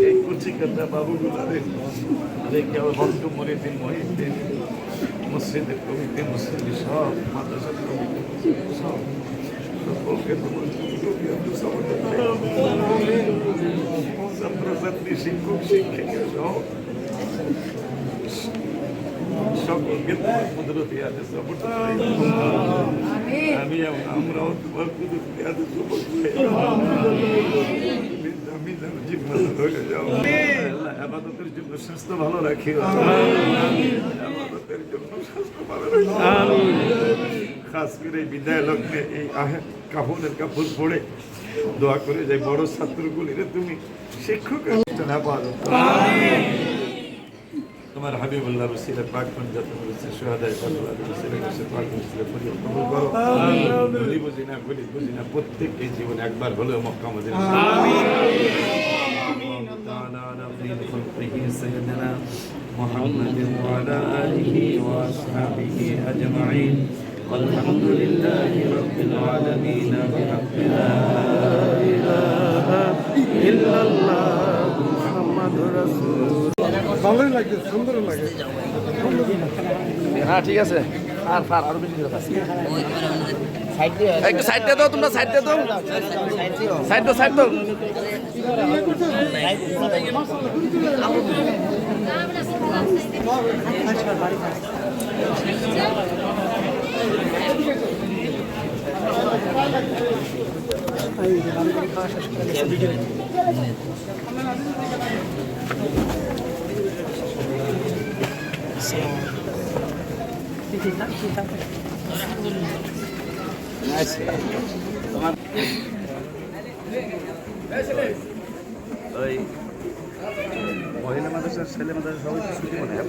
এই কুচি কাটা বাবুগুলারে রেখে আমার ভক্ত মরিদিন মহিদিন মসজিদের কমিটি মুসলিম সব মাদ্রাসার কমিটি সব সকলকে তোমার ছাত্রছাত্রী শিক্ষক শিক্ষিকা সহ সকলকে তোমার কুদরতি হাতে সাপোর্ট আমি আমরাও তোমার কুদরতি হাতে সাপোর্ট আবাদতের জন্য স্বাস্থ্য ভালো রাখি, আবাদতের জন্য স্বাস্থ্য ভালো রাখি। খাস করে বিদায় লগ্নে এই কাফনের কাপড় পরে দোয়া করে যাই বড় ছাত্রগুলিরে তুমি শিক্ষক তোমার হাবিবুল্লাহ রসিলা পাক পঞ্জাত সোহাদায় বুঝি না প্রত্যেক এই জীবনে একবার হলেও মক্কা মদিনা سيدنا محمد وعلى آله وأصحابه أجمعين والحمد لله رب العالمين بحق لا إله إلا الله محمد رسول ভালোই লাগে, সুন্দর লাগে। হ্যাঁ ঠিক আছে। আর ফার আরো বেশি কথা আছে। একটু সাইড দিয়ে দাও, তোমরা সাইড দিয়ে দাও, সাইড দাও, সাইড দাও। ওই মহিলা মাদ্রাসার ছেলে মাদ্রাসা সবাই ছুটি মনে হয়।